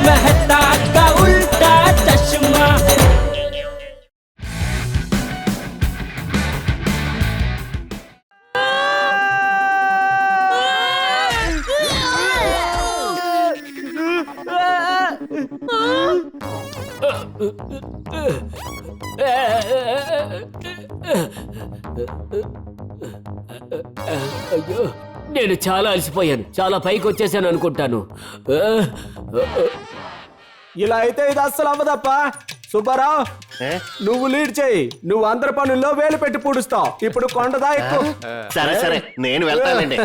मेहता का उल्टा चश्मा। అయ్యో, నేను చాలా అలసిపోయాను. చాలా పైకి వచ్చేసాను అనుకుంటాను. ఇలా అయితే ఇది అస్సలు అవ్వదప్ప. సుబ్బారావు, నువ్వు లీడ్ చేయి. నువ్వు అందరి పనుల్లో వేలు పెట్టి పూడుస్తావు. ఇప్పుడు కొండదా ఎక్కువ. సరే సరే, నేను వెళ్తానండి.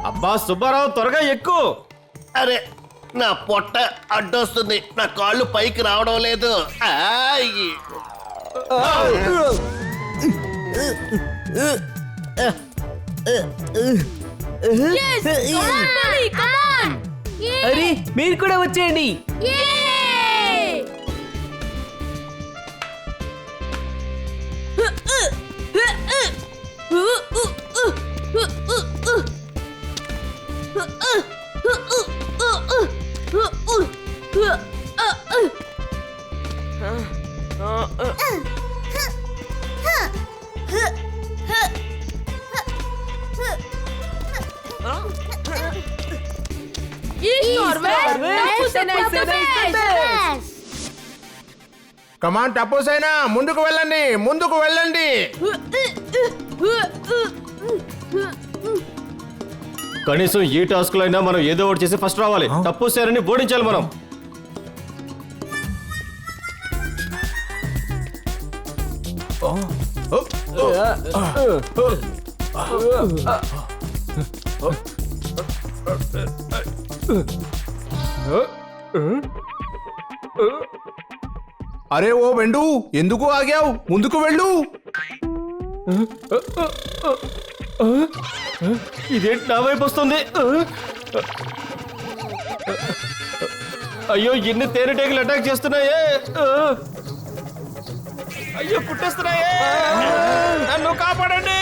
అబ్బా సుబ్బారావు, త్వరగా ఎక్కువ. అరే, నా పొట్ట అడ్డొస్తుంది. నా కాళ్ళు పైకి రావడం లేదు. అరే, మీరు కూడా వచ్చేయండి. కమాన్ టపోసైనా, ముందుకు వెళ్ళండి, ముందుకు వెళ్ళండి. కనీసం ఈ టాస్క్ లో అయినా మనం ఏదో ఒకటి చేసి ఫస్ట్ రావాలి. తప్పు సారని ఓడించాలి మనం. అరే ఓ వెండు, ఎందుకు ఆగావు? ముందుకు వెళ్ళు. ఇదేంటి నా వైపు వస్తుంది? అయ్యో, ఎన్ని తేనెటీగలు అటాక్ చేస్తున్నాయే. అయ్యో, కుట్టేస్తున్నాయే. నన్ను కాపాడండి.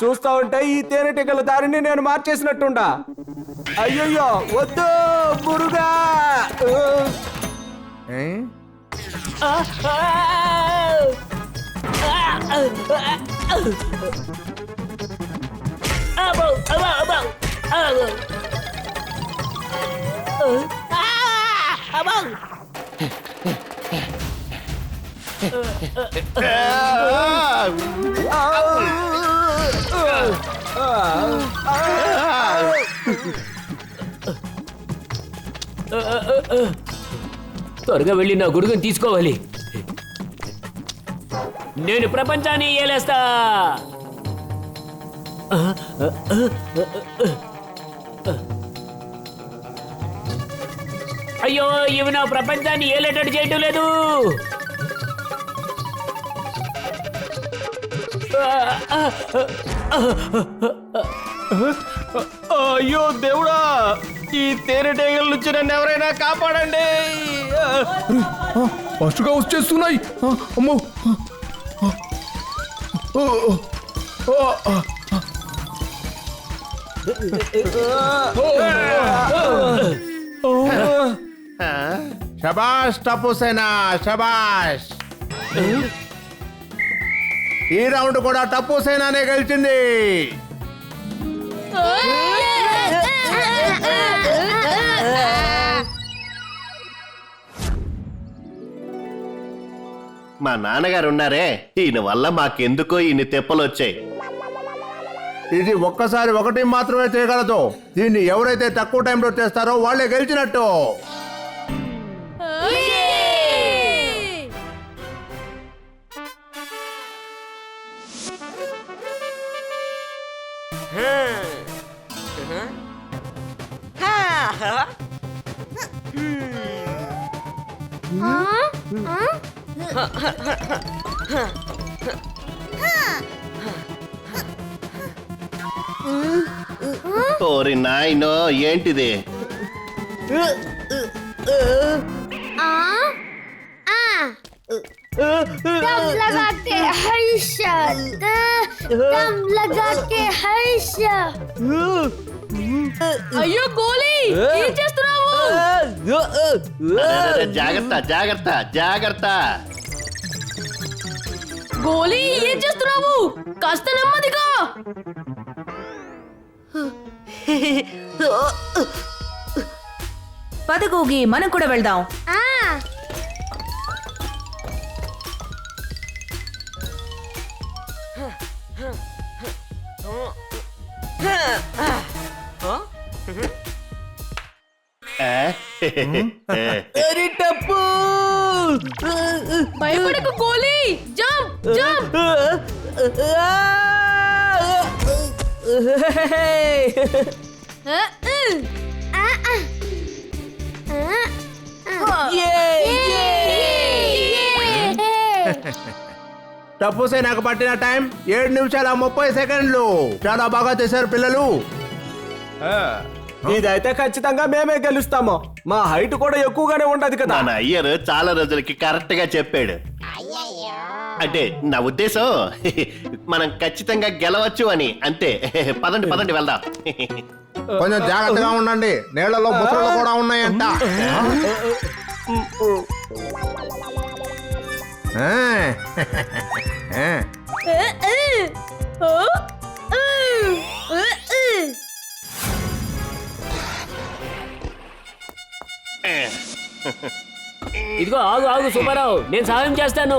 చూస్తా ఉంటే ఈ తేనెటీగల దారిని నేను మార్చేసినట్టుండా. అయ్యయ్యో, వద్దు బురుగా. త్వరగా వెళ్ళి నా గొడుగుని తీసుకోవాలి. నేను ప్రపంచాన్ని ఏలేస్తా. అయ్యో, ఇవి నా ప్రపంచాన్ని ఏలేటట్టు చేయటం లేదు. అయ్యో దేవుడా, ఈ తేనెటీగల నుంచి నన్ను ఎవరైనా కాపాడండి. ఫస్ట్గా వచ్చేస్తున్నాయి. అమ్మో, శబాష్ టపోసైనా, శబాష్. ఈ రౌండ్ కూడా టపోసైనానే గెలిచింది. మా నాన్నగారు ఉన్నారే, ఈయన వల్ల మాకెందుకో ఇన్ని తెప్పలు వచ్చాయి. ఇది ఒక్కసారి ఒకటి మాత్రమే చేయగలదు. దీన్ని ఎవరైతే తక్కువ టైంలో చేస్తారో వాళ్ళే గెలిచినట్టు. ఓరి నాయనో ఏంటిది? दम लगा के हर्षा दम लगा के हर्षा అయ్యో గోలీ ఏం చేస్తున్నావు? అరే, జాగ్రత్త జాగ్రత్త జాగ్రత్త. గోలీ ఏం చేస్తున్నావు? కాస్త నెమ్మదిగా. పద గోగి, మనం కూడా వెళ్దాం. భయపడకు గోలీ, జంప్ జంప్. టప్పు సేనకు పట్టిన టైం 7 నిమిషాల 30 సెకండ్లు. చాలా బాగా చేశారు పిల్లలు. ఇదైతే ఖచ్చితంగా మేమే గెలుస్తాము. మా హైట్ కూడా ఎక్కువగానే ఉండదు కదా. మన అయ్యరు చాలా రోజులకి కరెక్ట్ గా చెప్పాడు. అంటే నా ఉద్దేశం మనం ఖచ్చితంగా గెలవచ్చు అని. అంతే. పదండి పదండి వెళ్దాం. కొంచెం జాగ్రత్తగా ఉండండి, నీళ్లలో ముసలు కూడా ఉన్నాయంట. ఇదిగో ఆగు ఆగు సుబ్బారావు, నేను సహాయం చేస్తాను.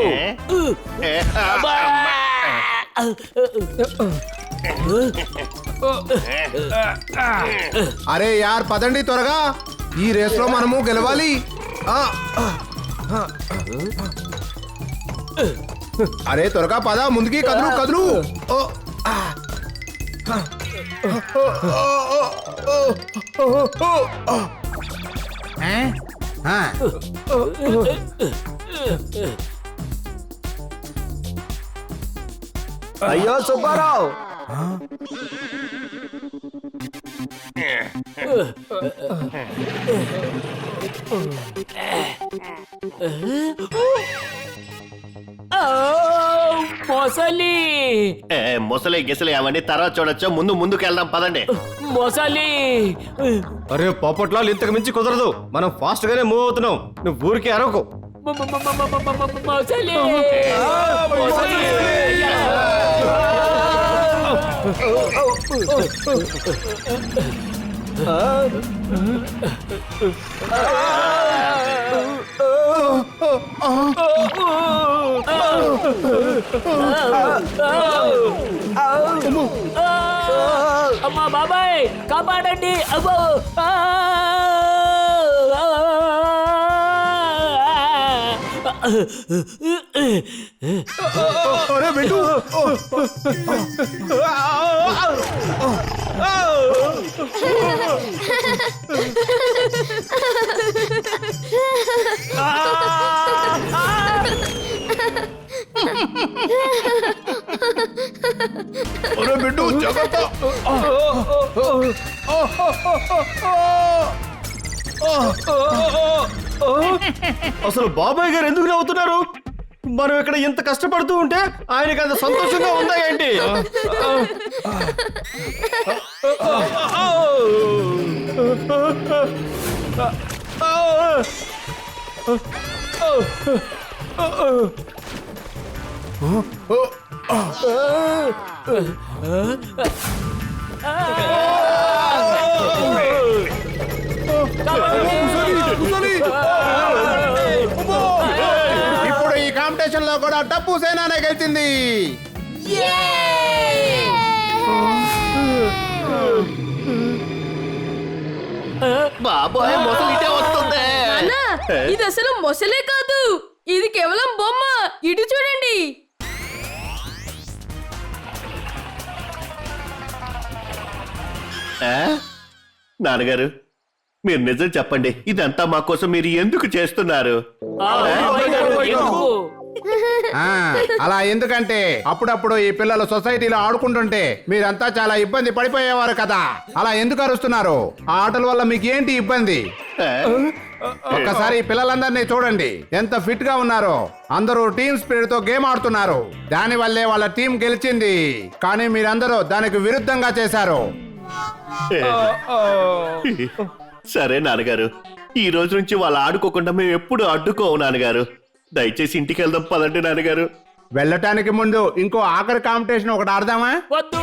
అరే యార్ పదండి త్వరగా, ఈ రేస్ లో మనము గెలవాలి. అరే త్వరగా పద, ముందుకి కదులు కదులు. అయ్యో సుబ్బారావు, మొసలి ముసలి గిసలి అవన్నీ తర్వాత చూడొచ్చు. ముందుకు వెళ్దాం పదండి. మొసలి. అరే పోపట్లాలు ఇంతకు మించి కుదరదు. మనం ఫాస్ట్ గానే మూవ్ అవుతున్నాం. నువ్వు ఊరికి అరవకు. మొసలి. మొసలి. అమ్మా బాబాయ్ కాపాడండి. అబ్బో. అరే బిడ్డు, అరే బిడ్డు జాగ్రత్త. అసలు బాబాయ్ గారు ఎందుకు నవ్వుతున్నారు? మనం ఇక్కడ ఇంత కష్టపడుతూ ఉంటే ఆయనకి అంత సంతోషంగా ఉందా ఏంటి? ఇప్పుడు ఈ కాంపిటీషన్ లో కూడా టప్పు సేనానే గెలిచింది. బాబోయ్ ముసలి ఇటే వస్తుంది. అన్నా, ఇది అసలు మొసలే కాదు, ఇది కేవలం బొమ్మ. ఇటు చూడండి. నాన్నగారు మీరు నిజం చెప్పండి, ఇదంతా మా కోసం మీరు ఎందుకు చేస్తున్నారు? ఎందుకు? ఆ, అలా ఎందుకంటే అప్పుడప్పుడు ఈ పిల్లలు సొసైటీలో ఆడుకుంటుంటే మీరంతా చాలా ఇబ్బంది పడిపోయేవారు కదా. అలా ఎందుకు అరుస్తున్నారు? ఆ ఆటల వల్ల మీకు ఏంటి ఇబ్బంది? ఒక్కసారి ఈ పిల్లలందరినీ చూడండి, ఎంత ఫిట్ గా ఉన్నారో. అందరూ టీమ్ స్పిరిట్ తో గేమ్ ఆడుతున్నారు. దాని వల్లే వాళ్ళ టీం గెలిచింది. కానీ మీరందరూ దానికి విరుద్ధంగా చేశారు. సరే నాన్నగారు, ఈ రోజు నుంచి వాళ్ళు ఆడుకోకుండా మేము ఎప్పుడు అడ్డుకోవు నాన్నగారు. దయచేసి ఇంటికి వెళ్దాం పదండి నాన్నగారు. వెళ్ళటానికి ముందు ఇంకో ఆఖరి కాంపిటీషన్ ఒకటి ఆడదామా? వద్దు.